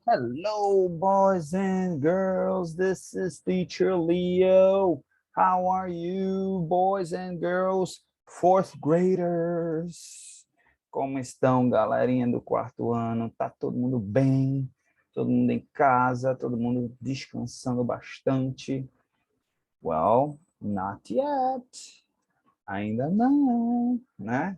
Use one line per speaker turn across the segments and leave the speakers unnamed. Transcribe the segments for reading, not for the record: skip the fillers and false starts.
Hello, boys and girls. This is Teacher Leo. How are you, boys and girls, fourth graders? Como estão, galerinha do quarto ano? Tá todo mundo bem? Todo mundo em casa? Todo mundo descansando bastante? Well, not yet. Ainda não, né?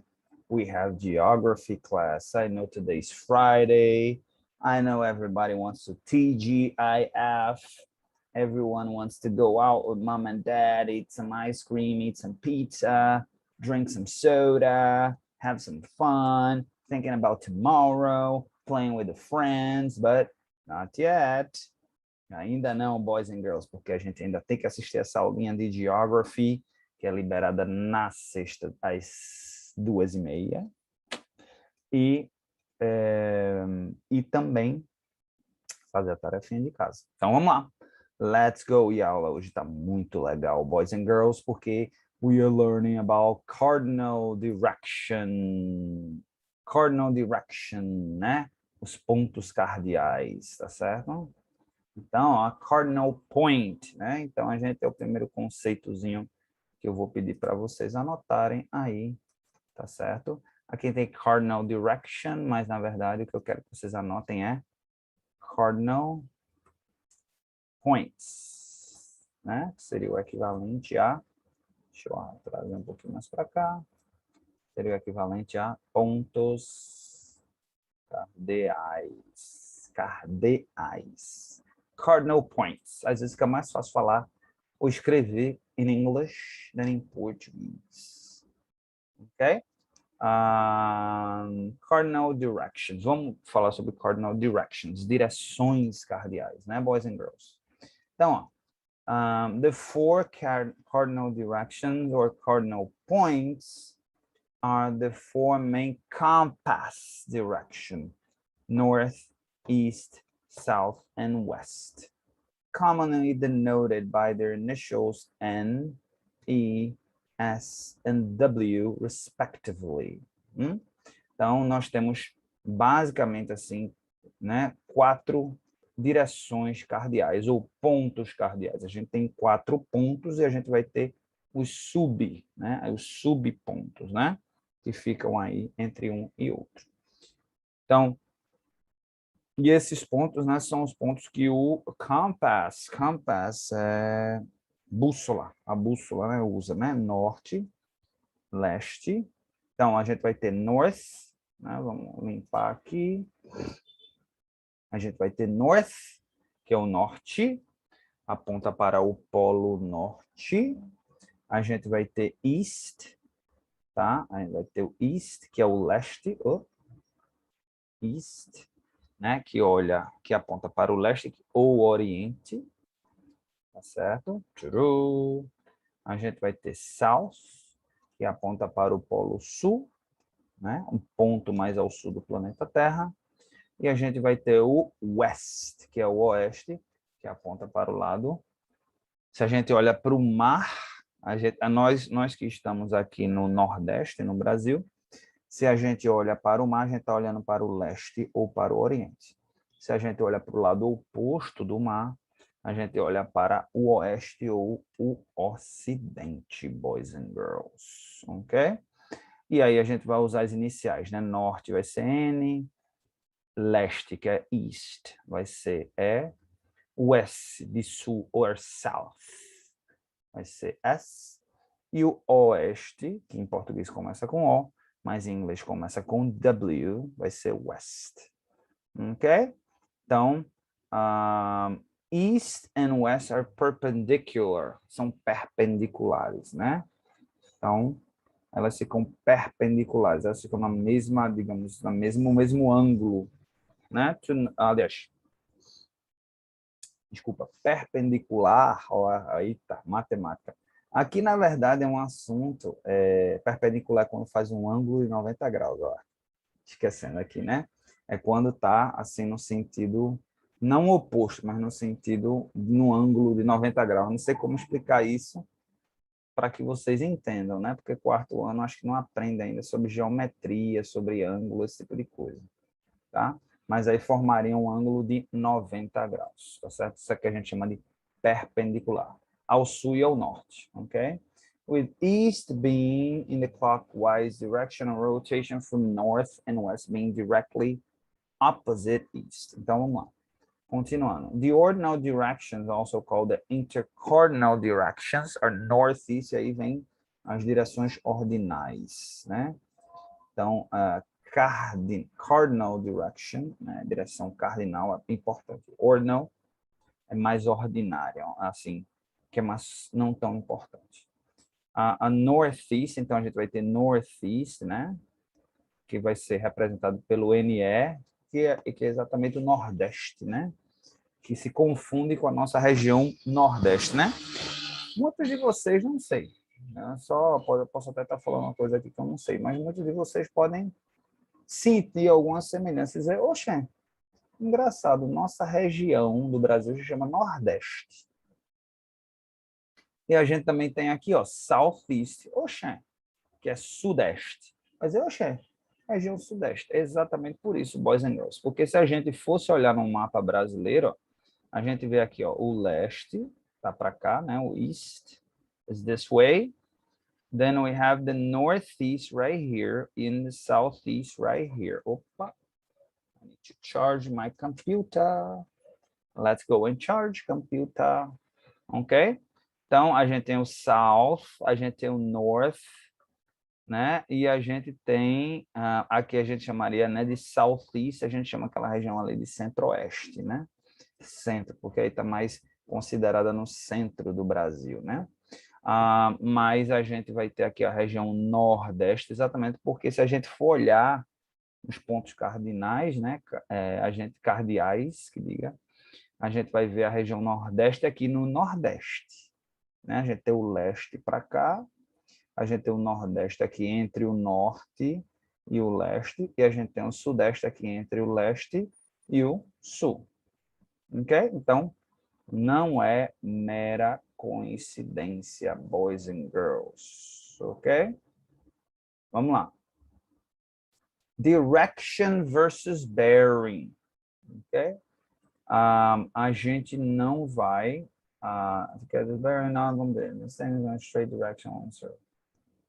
We have geography class. I know today's Friday. I know everybody wants to TGIF. Everyone wants to go out with mom and dad, eat some ice cream, eat some pizza, drink some soda, have some fun, thinking about tomorrow, playing with the friends, but not yet. Ainda não, boys and girls, porque a gente ainda tem que assistir essa aulinha de geography, que é liberada na sexta às 2h30. E também fazer a tarefinha de casa. Então, vamos lá. Let's go. E a aula hoje está muito legal, boys and girls, porque we are learning about cardinal direction. Cardinal direction, né? Os pontos cardeais, tá certo? Então, a cardinal point, né? Então, a gente tem o primeiro conceitozinho que eu vou pedir para vocês anotarem aí, tá certo? Aqui tem cardinal direction, mas na verdade o que eu quero que vocês anotem é cardinal points, né? Seria o equivalente a, deixa eu trazer um pouquinho mais para cá, seria o equivalente a pontos cardeais, cardinal points. Às vezes fica mais fácil falar ou escrever em inglês do que em português, ok? Cardinal directions. Vamos falar sobre cardinal directions, direções cardeais, né, boys and girls? Então, ó, the four cardinal directions or cardinal points are the four main compass direction: north, east, south, and west, commonly denoted by their initials N, E, S, and W, respectively. Então, nós temos basicamente assim, né, 4 direções cardeais ou pontos cardeais. A gente tem 4 pontos e a gente vai ter os subpontos, né, que ficam aí entre um e outro. Então, e esses pontos, né, são os pontos que o compass é bússola, a bússola, né, usa, né, norte, leste. Então, a gente vai ter north, né, vamos limpar aqui. A gente vai ter north, que é o norte, aponta para o polo norte. A gente vai ter east, tá? A gente vai ter o east, que é o leste, east, né, que aponta para o leste ou o oriente, tá certo? A gente vai ter south, que aponta para o polo sul, né, um ponto mais ao sul do planeta Terra. E a gente vai ter o west, que é o oeste, que aponta para o lado. Se a gente olha para o mar, nós que estamos aqui no Nordeste, no Brasil, se a gente olha para o mar, a gente está olhando para o leste ou para o oriente. Se a gente olha para o lado oposto do mar, a gente olha para o oeste ou o ocidente, boys and girls, ok? E aí a gente vai usar as iniciais, né? Norte vai ser N, leste, que é east, vai ser E, west, de sul, or south, vai ser S, e o oeste, que em português começa com O, mas em inglês começa com W, vai ser west. Ok? Então, east and west are perpendicular, são perpendiculares, né? Então, elas ficam perpendiculares, elas ficam na mesma, digamos, no mesmo ângulo, né? Aliás, desculpa, perpendicular, aí tá, matemática. Aqui, na verdade, é um assunto perpendicular quando faz um ângulo de 90 graus, ó. Esquecendo aqui, né? É quando tá assim no sentido, não oposto, mas no sentido, no ângulo de 90 graus. Não sei como explicar isso para que vocês entendam, né? Porque quarto ano acho que não aprende ainda sobre geometria, sobre ângulo, esse tipo de coisa, tá? mas aí formaria um ângulo de 90 graus, tá certo? Isso aqui a gente chama de perpendicular, ao sul e ao norte, ok? With east being in the clockwise direction and rotation from north and west being directly opposite east. Então, vamos lá. Continuando. The ordinal directions, also called the intercardinal directions, are northeast, e aí vem as direções ordinais, né? Então, cardinal direction, né? Direção cardinal é importante. Ordinal é mais ordinária, assim, que é mais não tão importante. A northeast, então a gente vai ter northeast, né? Que vai ser representado pelo NE, que é exatamente o nordeste, né? Que se confunde com a nossa região nordeste, né? Muitos de vocês, não sei, né? Eu posso até estar falando uma coisa aqui que eu não sei, mas muitos de vocês podem sentir alguma semelhança e dizer, oxe, engraçado, nossa região do Brasil se chama Nordeste. E a gente também tem aqui, ó, Southeast, oxe, que é Sudeste. Mas oxe, região Sudeste. É exatamente por isso, boys and girls. Porque se a gente fosse olhar no mapa brasileiro, ó, a gente vê aqui, ó, o leste, tá para cá, né? O east is this way. Then we have the northeast right here and the southeast right here. Opa, I need to charge my computer. Let's go and charge computer. Ok? Então, a gente tem o south, a gente tem o north, né? E a gente tem, aqui a gente chamaria, né, de southeast, a gente chama aquela região ali de centro-oeste, né? Centro, porque aí está mais considerada no centro do Brasil, né? Mas a gente vai ter aqui a região nordeste, exatamente porque se a gente for olhar os pontos cardinais, né? Cardeais, que diga, a gente vai ver a região nordeste aqui no nordeste, né? A gente tem o leste para cá, a gente tem o nordeste aqui entre o norte e o leste, e a gente tem o sudeste aqui entre o leste e o sul. Ok? Então, não é mera coincidência, boys and girls. Ok? Vamos lá. Direction versus bearing. Ok? A gente não vai... because bearing not going to be the same as straight direction answer.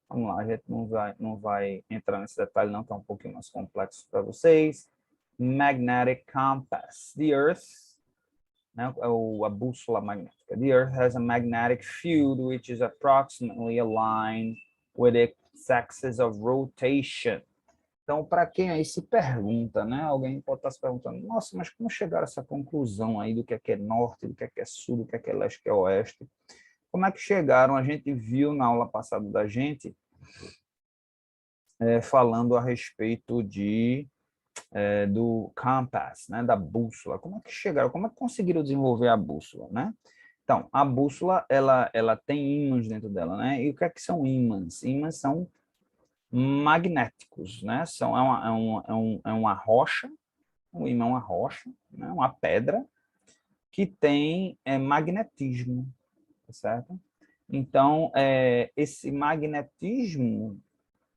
Vamos lá, a gente não vai entrar nesse detalhe não, que é um pouquinho mais complexo para vocês. Magnetic compass. The Earth, né, a bússola magnética. The Earth has a magnetic field which is approximately aligned with its axis of rotation. Então, para quem aí se pergunta, né, alguém pode estar se perguntando, nossa, mas como chegaram a essa conclusão aí do que é norte, do que é sul, do que é leste, do que é oeste? Como é que chegaram? A gente viu na aula passada da gente falando a respeito do compass, né, da bússola. Como é que chegaram? Como é que conseguiram desenvolver a bússola, né? Então, a bússola, ela tem ímãs dentro dela, né? E o que é que são ímãs? Ímãs são magnéticos, né? É uma rocha, um ímã é uma rocha, né? Uma pedra que tem magnetismo, tá certo? Então, esse magnetismo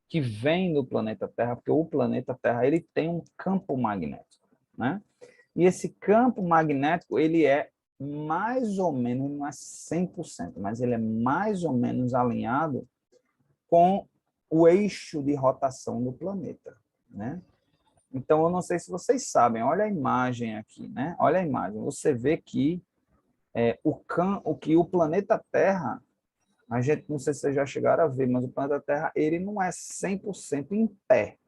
que vem do planeta Terra, porque o planeta Terra ele tem um campo magnético, né? E esse campo magnético, ele é mais ou menos, não é 100%, mas ele é mais ou menos alinhado com o eixo de rotação do planeta, né? Então, eu não sei se vocês sabem, olha a imagem aqui, né? Olha a imagem, você vê que o planeta Terra, a gente, não sei se vocês já chegaram a ver, mas o planeta Terra, ele não é 100% em pé,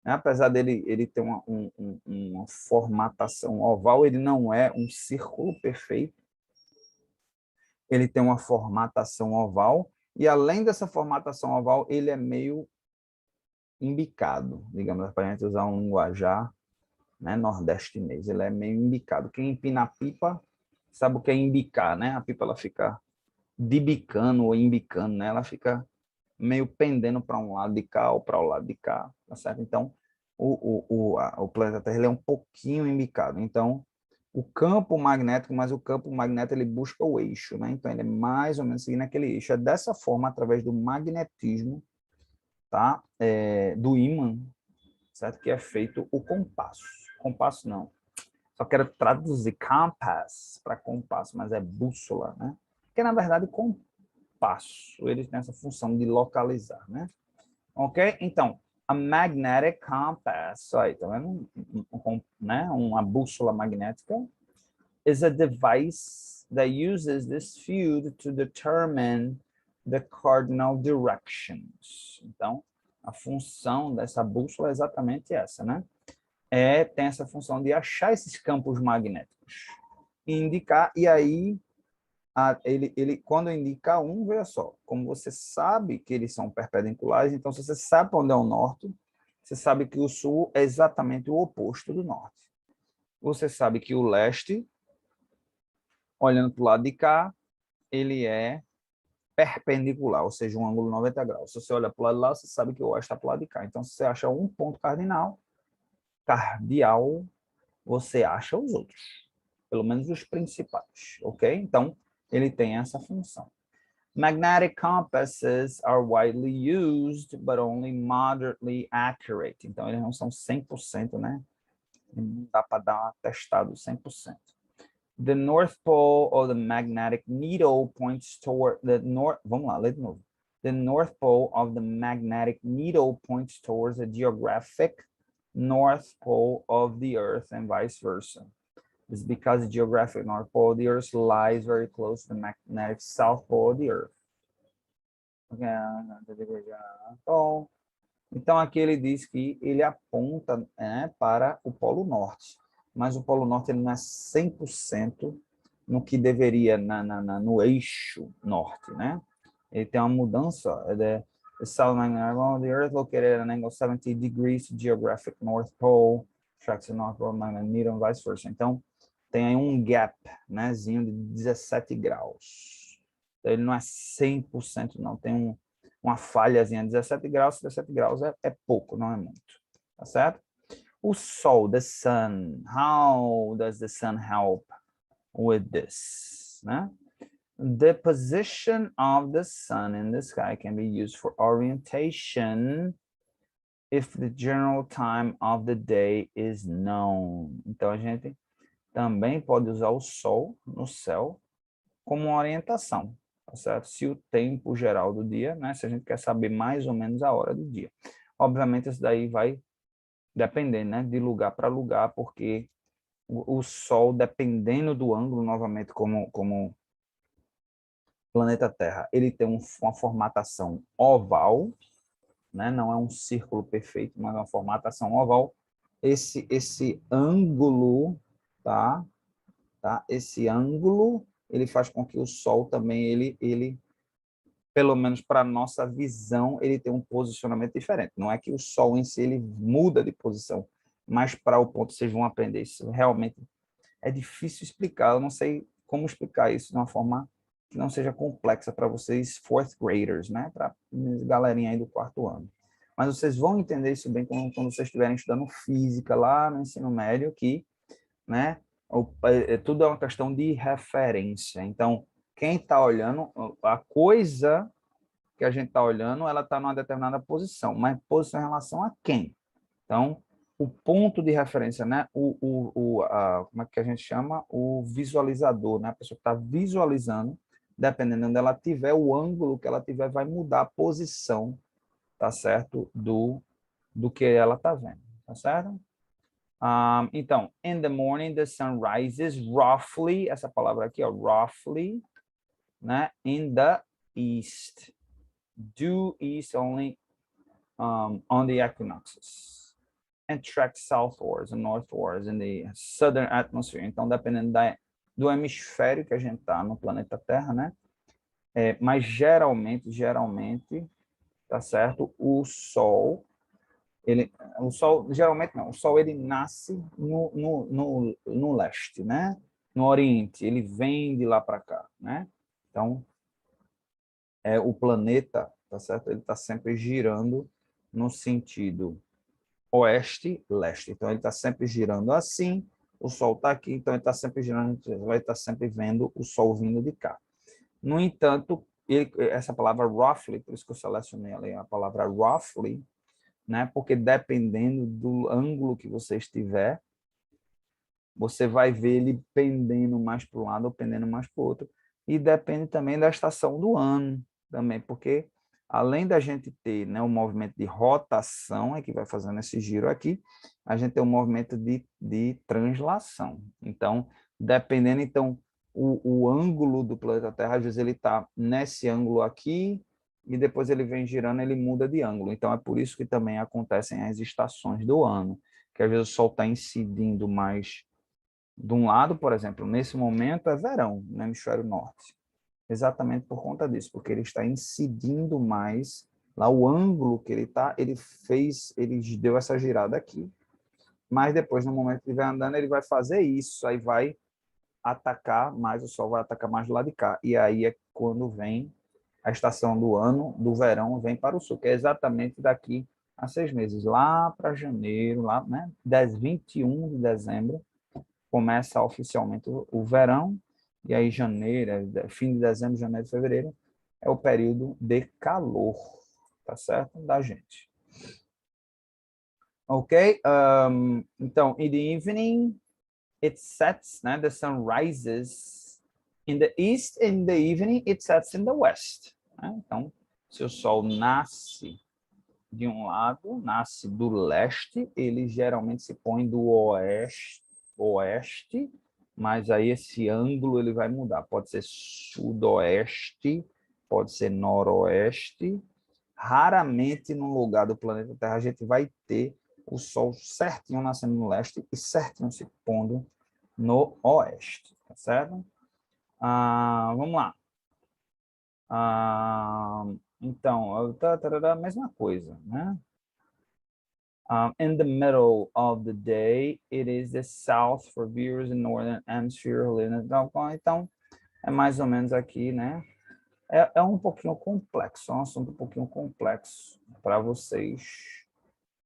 né? Apesar dele ele ter uma formatação oval, ele não é um círculo perfeito, ele tem uma formatação oval, e além dessa formatação oval, ele é meio embicado, digamos, para a gente usar um linguajar, né, nordestinês, ele é meio embicado. Quem empina a pipa sabe o que é embicar, né? A pipa ela fica dibicando ou embicando, né? Ela fica meio pendendo para um lado de cá ou para o lado de cá, tá certo? Então, o planeta Terra ele é um pouquinho embicado. Então, o campo magnético, mas o campo magnético ele busca o eixo, né? Então, ele é mais ou menos seguindo aquele eixo. É dessa forma, através do magnetismo, tá? Do ímã, certo? Que é feito o compasso, compasso não. Só quero traduzir compass para compasso, mas é bússola, né? Porque, na verdade, compasso, ele tem essa função de localizar, né? Ok? Então, a magnetic compass, aí, tá vendo? Né? Uma bússola magnética is a device that uses this field to determine the cardinal directions. Então, a função dessa bússola é exatamente essa, né? Tem essa função de achar esses campos magnéticos e indicar, e aí ele quando indica um, veja só, como você sabe que eles são perpendiculares, então se você sabe onde é o norte, você sabe que o sul é exatamente o oposto do norte. Você sabe que o leste, olhando para o lado de cá, ele é perpendicular, ou seja, um ângulo 90 graus. Se você olha para o lado de lá, você sabe que o oeste está para o lado de cá. Então, se você acha um ponto cardial, você acha os outros, pelo menos os principais, ok? Então, ele tem essa função. Magnetic compasses are widely used, but only moderately accurate. Então, eles não são 100%, né? Não dá para dar um testado 100%. The North Pole of the magnetic needle points toward the north. Vamos lá, lê de novo. The North Pole of the magnetic needle points towards the geographic North Pole of the Earth and vice versa. This is because the geographic North Pole of the Earth lies very close to the magnetic South Pole of the Earth. Então, aqui ele diz que ele aponta, né, para o Polo Norte, mas o Polo Norte ele não é 100% no que deveria, no eixo norte, né? Ele tem uma mudança, the South Magnetic of the Earth located at an angle 70 degrees to geographic North Pole, tracks the North Pole magnetic needle and vice versa. Então, tem aí um gap, né, de 17 graus. Então, ele não é 100%, não. Tem uma falhazinha, 17 graus é pouco, não é muito. Tá certo? O Sol, the Sun, how does the Sun help with this? Né? The position of the Sun in the sky can be used for orientation if the general time of the day is known. Então, a gente também pode usar o Sol no céu como uma orientação, tá certo? Se o tempo geral do dia, né? Se a gente quer saber mais ou menos a hora do dia. Obviamente, isso daí vai depender, né? De lugar para lugar, porque o Sol, dependendo do ângulo, novamente, como planeta Terra, ele tem uma formatação oval, né? Não é um círculo perfeito, mas é uma formatação oval. Esse ângulo, tá? Esse ângulo, ele faz com que o Sol também, ele pelo menos para a nossa visão, ele tem um posicionamento diferente. Não é que o Sol em si ele muda de posição, mas para o ponto que vocês vão aprender isso, realmente é difícil explicar. Eu não sei como explicar isso de uma forma que não seja complexa para vocês, fourth graders, né? Para galerinha aí do quarto ano. Mas vocês vão entender isso bem quando vocês estiverem estudando física lá no ensino médio, que, né? Tudo é uma questão de referência. Então, quem está olhando, a coisa que a gente está olhando, ela está numa determinada posição, mas posição em relação a quem? Então, o ponto de referência, né? Como é que a gente chama? O visualizador, né? A pessoa que está visualizando, dependendo de onde ela tiver, o ângulo que ela tiver vai mudar a posição, tá certo? Do que ela está vendo, tá certo? Então, in the morning, the sun rises roughly, essa palavra aqui, ó, roughly, né? In the east. Due east only on the equinoxes. And tracks southwards and northwards in the southern atmosphere. Então, dependendo do hemisfério que a gente está no planeta Terra, né? Mas geralmente, tá certo? O Sol, geralmente não, o Sol ele nasce no leste, né? No Oriente, ele vem de lá para cá, né? Então, o planeta, tá certo? Ele está sempre girando no sentido oeste-leste. Então, ele está sempre girando assim, o Sol está aqui, então ele está sempre girando, vai estar sempre vendo o Sol vindo de cá. No entanto, essa palavra roughly, por isso que eu selecionei ali a palavra roughly, né? Porque dependendo do ângulo que você estiver, você vai ver ele pendendo mais para um lado ou pendendo mais para o outro. E depende também da estação do ano, também, porque além da gente ter, né, o movimento de rotação, é que vai fazendo esse giro aqui, a gente tem um movimento de translação. Então, dependendo, então, o ângulo do planeta Terra, às vezes ele está nesse ângulo aqui, e depois ele vem girando, ele muda de ângulo. Então, é por isso que também acontecem as estações do ano, que às vezes o Sol está incidindo mais de um lado, por exemplo, nesse momento é verão no hemisfério norte, exatamente por conta disso, porque ele está incidindo mais, lá o ângulo que ele está, ele deu essa girada aqui, mas depois, no momento que ele vai andando, ele vai fazer isso, aí vai atacar mais, o Sol vai atacar mais do lado de cá, e aí é quando vem a estação do ano, do verão, vem para o sul, que é exatamente daqui a 6 meses, lá para janeiro, lá, né, 21 de dezembro, começa oficialmente o verão, e aí janeiro, fim de dezembro, janeiro, fevereiro, é o período de calor, tá certo? Da gente. Ok? Então, in the evening, it sets, né? The sun rises in the east, in the evening, it sets in the west. Né? Então, se o sol nasce de um lado, nasce do leste, ele geralmente se põe do oeste, mas aí esse ângulo ele vai mudar. Pode ser sudoeste, pode ser noroeste. Raramente no lugar do planeta Terra a gente vai ter o Sol certinho nascendo no leste e certinho se pondo no oeste, tá certo? Vamos lá. Então, a mesma coisa, né? In the middle of the day, it is the south for viewers in northern hemisphere. Então, é mais ou menos aqui, né? É um pouquinho complexo, é um assunto um pouquinho complexo para vocês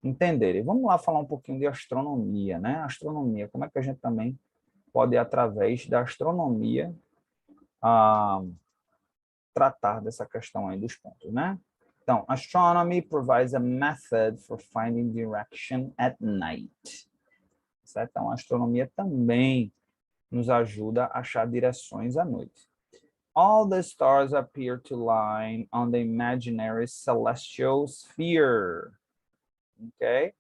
entenderem. Vamos lá falar um pouquinho de astronomia, né? Astronomia, como é que a gente também pode, através da astronomia, tratar dessa questão aí dos pontos, né? Então, astronomy provides a method for finding direction at night. Certo? Então, a astronomia também nos ajuda a achar direções à noite. All the stars appear to line on the imaginary celestial sphere. Okay?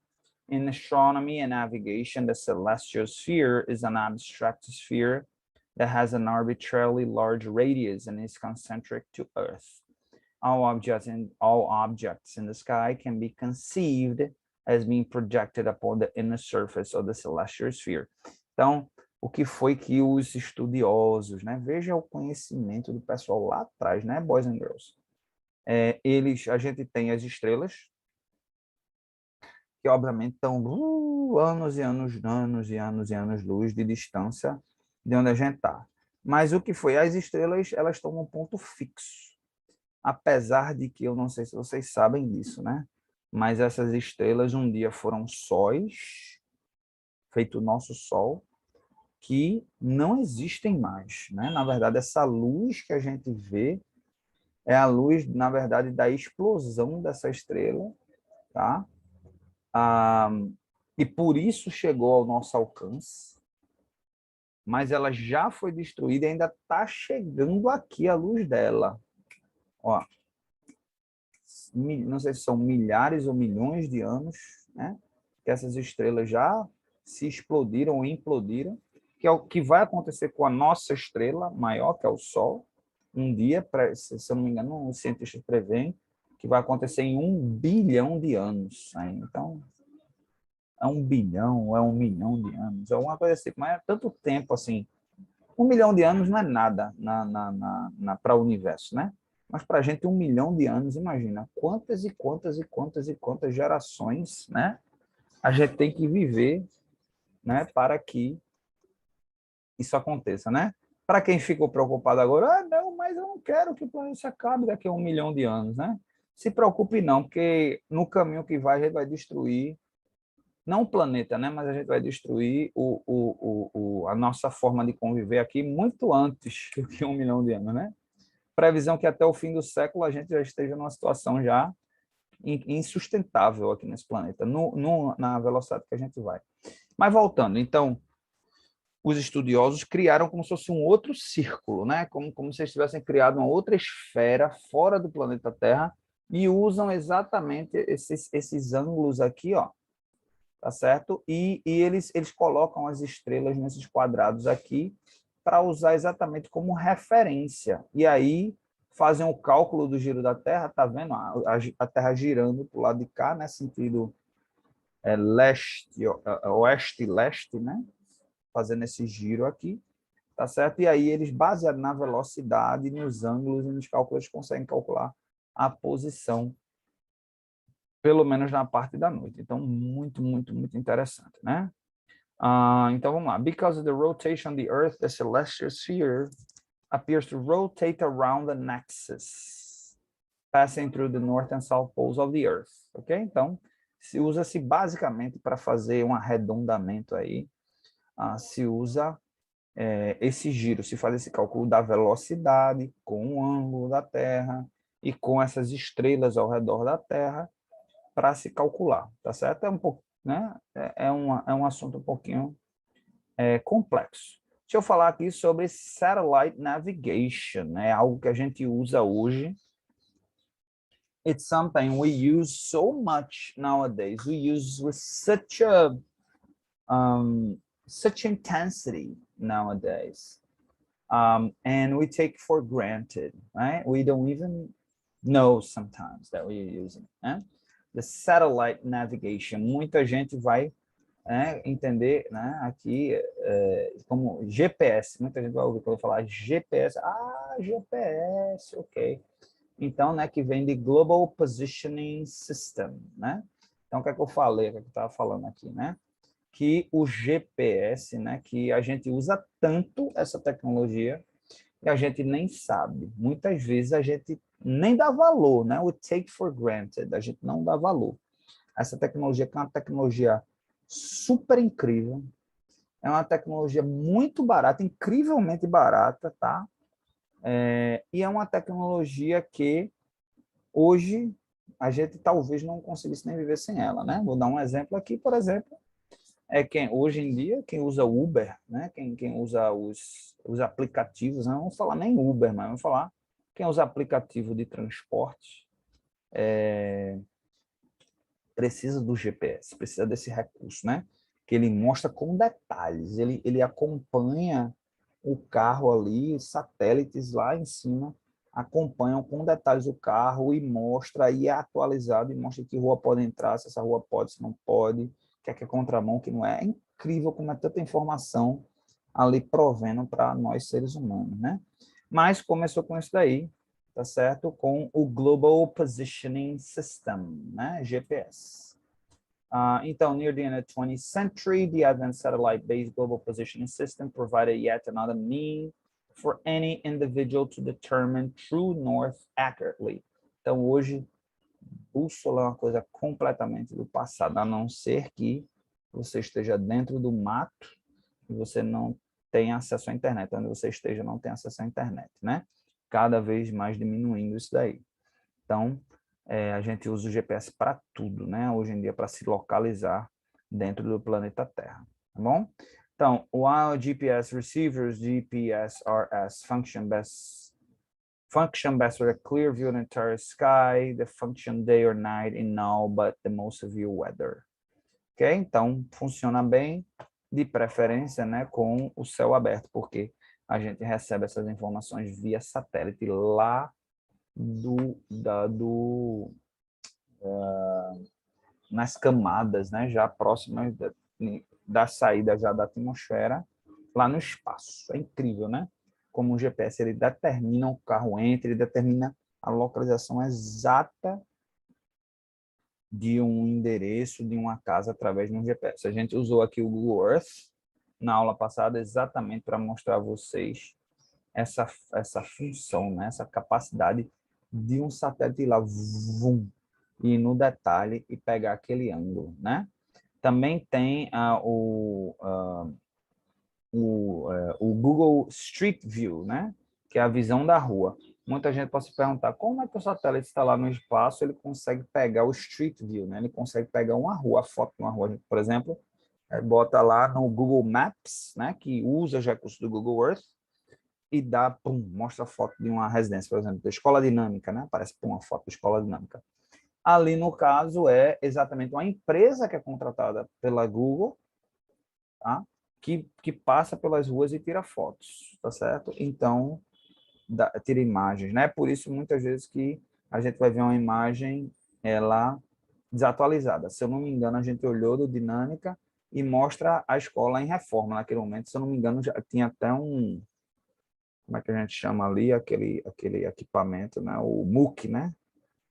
In astronomy and navigation, the celestial sphere is an abstract sphere that has an arbitrarily large radius and is concentric to Earth. All objects in the sky can be conceived as being projected upon the inner surface of the celestial sphere. Então, o que foi que os estudiosos, né? Veja o conhecimento do pessoal lá atrás, né, boys and girls? A gente tem as estrelas, que obviamente estão anos e anos-luz de distância de onde a gente está. Mas o que foi? As estrelas, elas estão num ponto fixo. Apesar de que, eu não sei se vocês sabem disso, né? Mas essas estrelas um dia foram sóis, feito o nosso Sol, que não existem mais, né? Na verdade, essa luz que a gente vê é a luz, na verdade, da explosão dessa estrela, tá? E por isso chegou ao nosso alcance, mas ela já foi destruída e ainda está chegando aqui a luz dela. Ó, não sei se são milhares ou milhões de anos, né? Que essas estrelas já se explodiram ou implodiram, que é o que vai acontecer com a nossa estrela maior, que é o Sol. Um dia, se eu não me engano, os cientistas preveem que vai acontecer em 1 bilhão de anos. Então, é 1 bilhão, é 1 milhão de anos, é alguma coisa assim. Mas é tanto tempo assim. 1 milhão de anos não é nada para o universo, né? Mas para a gente, 1 milhão de anos, imagina quantas e quantas e quantas e quantas gerações, né? A gente tem que viver, né? Para que isso aconteça, né? Para quem ficou preocupado agora, não, mas eu não quero que o planeta se acabe daqui a 1 milhão de anos, né? Se preocupe não, porque no caminho que vai, a gente vai destruir, não o planeta, né? Mas a gente vai destruir a nossa forma de conviver aqui muito antes do que 1 milhão de anos, né? Previsão que até o fim do século a gente já esteja numa situação já insustentável aqui nesse planeta, na velocidade que a gente vai. Mas voltando, então, os estudiosos criaram como se fosse um outro círculo, né? Como se eles tivessem criado uma outra esfera fora do planeta Terra e usam exatamente esses ângulos aqui, ó, tá certo? E eles colocam as estrelas nesses quadrados aqui para usar exatamente como referência. E aí fazem o cálculo do giro da Terra, tá vendo? A Terra girando para o lado de cá, né? Sentido leste, oeste e leste, né? Fazendo esse giro aqui, tá certo? E aí eles, baseados na velocidade, nos ângulos e nos cálculos, conseguem calcular a posição, pelo menos na parte da noite. Então, muito, muito, muito interessante, né? Então, vamos lá. Because of the rotation of the Earth, the celestial sphere appears to rotate around the nexus, passing through the north and south poles of the Earth. Ok? Então, usa-se basicamente para fazer um arredondamento aí, se usa esse giro, se faz esse cálculo da velocidade com o ângulo da Terra e com essas estrelas ao redor da Terra para se calcular, tá certo? É um pouco, né? É um assunto um pouquinho complexo. Deixa eu falar aqui sobre satellite navigation, né? Algo que a gente usa hoje. It's something we use so much nowadays. We use with such intensity nowadays. And we take for granted, right? We don't even know sometimes that we are using it. Né? The satellite navigation. Muita gente vai entender, né, aqui como GPS. Muita gente vai ouvir quando eu falar GPS. GPS, ok. Então, né, que vem de Global Positioning System, né? Então, o que é que eu falei, o que é que eu estava falando aqui, né? Que o GPS, né, que a gente usa tanto essa tecnologia e a gente nem sabe. Muitas vezes a gente nem dá valor, né? We take for granted, a gente não dá valor. Essa tecnologia que é uma tecnologia super incrível, é uma tecnologia muito barata, incrivelmente barata, tá? E é uma tecnologia que hoje a gente talvez não conseguisse nem viver sem ela, né? Vou dar um exemplo aqui, por exemplo, hoje em dia, quem usa Uber, né? Quem usa os aplicativos, não vamos falar nem Uber, mas vamos falar quem usa aplicativo de transporte, precisa do GPS, precisa desse recurso, né? Que ele mostra com detalhes, ele acompanha o carro ali, os satélites lá em cima acompanham com detalhes o carro e mostra, e é atualizado, e mostra que rua pode entrar, se essa rua pode, se não pode, que é contramão, que não é. É incrível como é tanta informação ali provendo para nós seres humanos, né? Mas começou com isso daí, tá certo? Com o Global Positioning System, né? GPS. Então, near the end of the 20th century, the advanced satellite-based global positioning system provided yet another means for any individual to determine true north accurately. Então, hoje, bússola é uma coisa completamente do passado, a não ser que você esteja dentro do mato e você não tem acesso à internet. Onde você esteja, não tem acesso à internet, né? Cada vez mais diminuindo isso daí. Então, a gente usa o GPS para tudo, né? Hoje em dia, para se localizar dentro do planeta Terra, tá bom? Então, while GPS receivers, GPSRS, function best with a clear view of the entire sky, the function day or night in all but the most severe weather. Ok? Então, funciona bem, de preferência, né, com o céu aberto, porque a gente recebe essas informações via satélite lá nas camadas, né, já próximas da saída já da atmosfera, lá no espaço. É incrível, né? Como o GPS ele determina o carro entra, ele determina a localização exata de um endereço, de uma casa, através de um GPS. A gente usou aqui o Google Earth na aula passada exatamente para mostrar a vocês essa função, né? Essa capacidade de um satélite ir lá, vum, e no detalhe e pegar aquele ângulo, né? Também tem o Google Street View, né? Que é a visão da rua. Muita gente pode se perguntar como é que o satélite está lá no espaço, ele consegue pegar o Street View, né? Ele consegue pegar uma rua, a foto de uma rua. Por exemplo, bota lá no Google Maps, né, que usa os recursos do Google Earth, e dá, pum, mostra a foto de uma residência, por exemplo, da escola dinâmica, né? Aparece, pum, uma foto da escola dinâmica. Ali, no caso, é exatamente uma empresa que é contratada pela Google, tá? Que passa pelas ruas e tira fotos, tá certo? Então, tira imagens, né? Por isso, muitas vezes, que a gente vai ver uma imagem, ela desatualizada. Se eu não me engano, a gente olhou do Dinâmica e mostra a escola em reforma naquele momento. Se eu não me engano, já tinha até um, como é que a gente chama ali, aquele equipamento, né? O MOOC, né?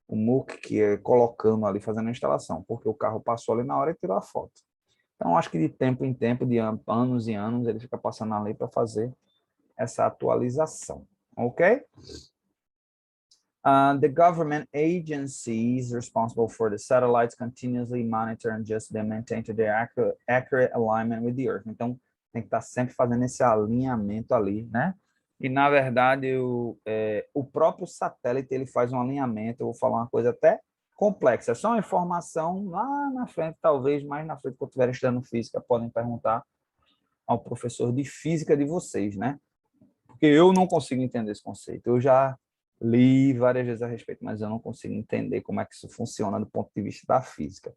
O MOOC que é colocando ali, fazendo a instalação, porque o carro passou ali na hora e tirou a foto. Então, acho que de tempo em tempo, de anos e anos, ele fica passando ali para fazer essa atualização, ok? The government agencies responsible for the satellites continuously monitor and adjust them, maintain to their accurate alignment with the Earth. Então, tem que estar sempre fazendo esse alinhamento ali, né? E, na verdade, o próprio satélite, ele faz um alinhamento, eu vou falar uma coisa até complexa, é só uma informação lá na frente, talvez mais na frente, quando estiver estudando física, podem perguntar ao professor de física de vocês, né? Porque eu não consigo entender esse conceito. Eu já li várias vezes a respeito, mas eu não consigo entender como é que isso funciona do ponto de vista da física.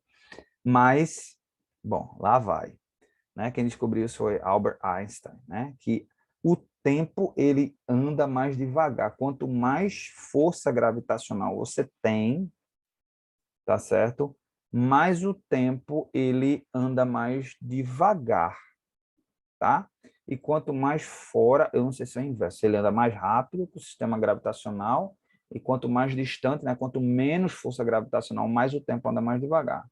Mas, bom, lá vai. Né? Quem descobriu isso foi Albert Einstein, né? Que o tempo ele anda mais devagar. Quanto mais força gravitacional você tem, tá certo? Mais o tempo ele anda mais devagar, tá? E quanto mais fora, eu não sei se é o inverso, ele anda mais rápido que o sistema gravitacional, e quanto mais distante, né, quanto menos força gravitacional, mais o tempo anda mais devagar.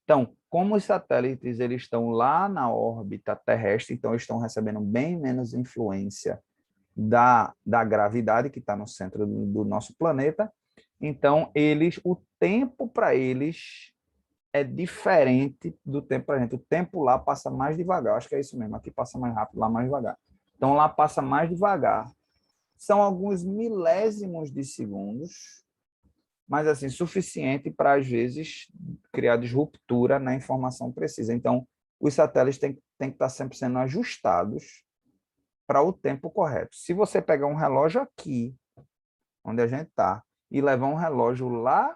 Então, como os satélites eles estão lá na órbita terrestre, então eles estão recebendo bem menos influência da gravidade que está no centro do nosso planeta, então o tempo para eles é diferente do tempo para a gente. O tempo lá passa mais devagar. Acho que é isso mesmo. Aqui passa mais rápido, lá mais devagar. Então, lá passa mais devagar. São alguns milésimos de segundos, mas assim, suficiente para, às vezes, criar disruptura na informação precisa. Então, os satélites têm que estar sempre sendo ajustados para o tempo correto. Se você pegar um relógio aqui, onde a gente está, e levar um relógio lá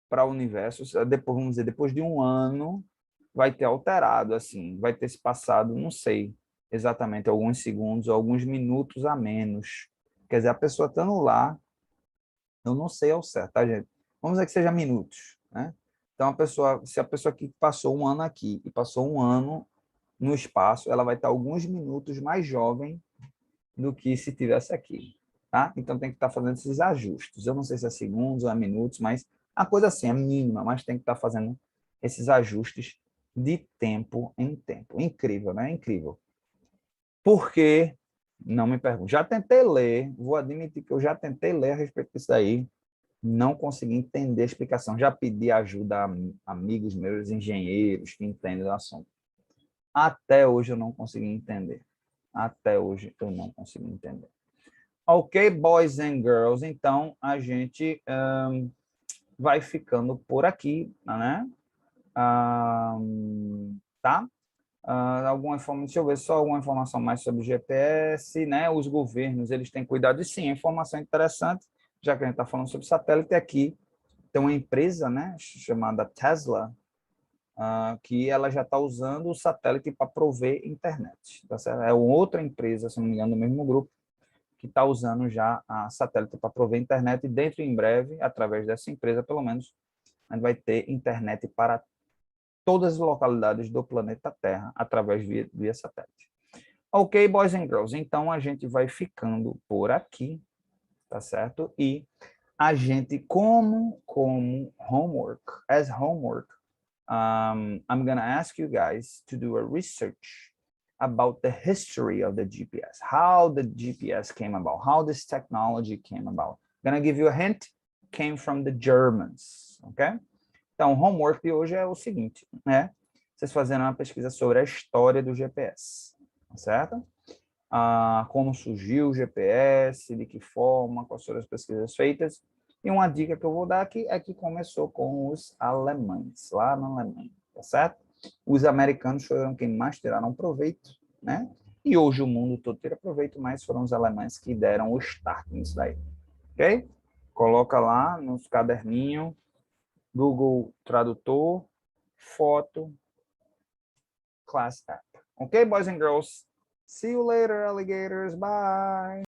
para o universo, depois, vamos dizer, depois de um ano, vai ter alterado, assim, vai ter se passado, não sei exatamente, alguns segundos, alguns minutos a menos. Quer dizer, a pessoa estando lá, eu não sei ao certo, tá, gente? Vamos dizer que seja minutos, né? Então, se a pessoa que passou um ano aqui e passou um ano no espaço, ela vai estar alguns minutos mais jovem do que se tivesse aqui, tá? Então, tem que estar fazendo esses ajustes. Eu não sei se é segundos ou é minutos, mas a coisa assim é mínima, mas tem que estar fazendo esses ajustes de tempo em tempo. Incrível, né? Incrível. Por quê? Não me pergunte. Já tentei ler, vou admitir que eu já tentei ler a respeito disso daí, não consegui entender a explicação. Já pedi ajuda a amigos meus, engenheiros, que entendem do assunto. Até hoje eu não consegui entender. Até hoje eu não consegui entender. Ok, boys and girls, então a gente vai ficando por aqui, né? Tá? Alguma informação, deixa eu ver só alguma informação mais sobre o GPS, né? Os governos, eles têm cuidado, e sim, a informação é interessante, já que a gente está falando sobre satélite aqui, tem uma empresa, né, chamada Tesla, que ela já está usando o satélite para prover internet, tá certo? É outra empresa, se não me engano, do mesmo grupo, que está usando já a satélite para prover internet, e dentro em breve, através dessa empresa, pelo menos, a gente vai ter internet para todas as localidades do planeta Terra, através via satélite. Ok, boys and girls, então a gente vai ficando por aqui, tá certo? E a gente, como homework, as homework, I'm going to ask you guys to do a research about the history of the GPS, how the GPS came about, how this technology came about. I'm going to give you a hint, came from the Germans, okay? Então, o homework de hoje é o seguinte, né? Vocês fazendo uma pesquisa sobre a história do GPS, certo? Como surgiu o GPS, de que forma, quais foram as pesquisas feitas. E uma dica que eu vou dar aqui é que começou com os alemães, lá na Alemanha, tá certo? Os americanos foram quem mais tiraram proveito, né? E hoje o mundo todo tira proveito, mas foram os alemães que deram o start nisso daí. Ok? Coloca lá nos caderninhos, Google Tradutor, foto, class app. Ok, boys and girls? See you later, alligators. Bye.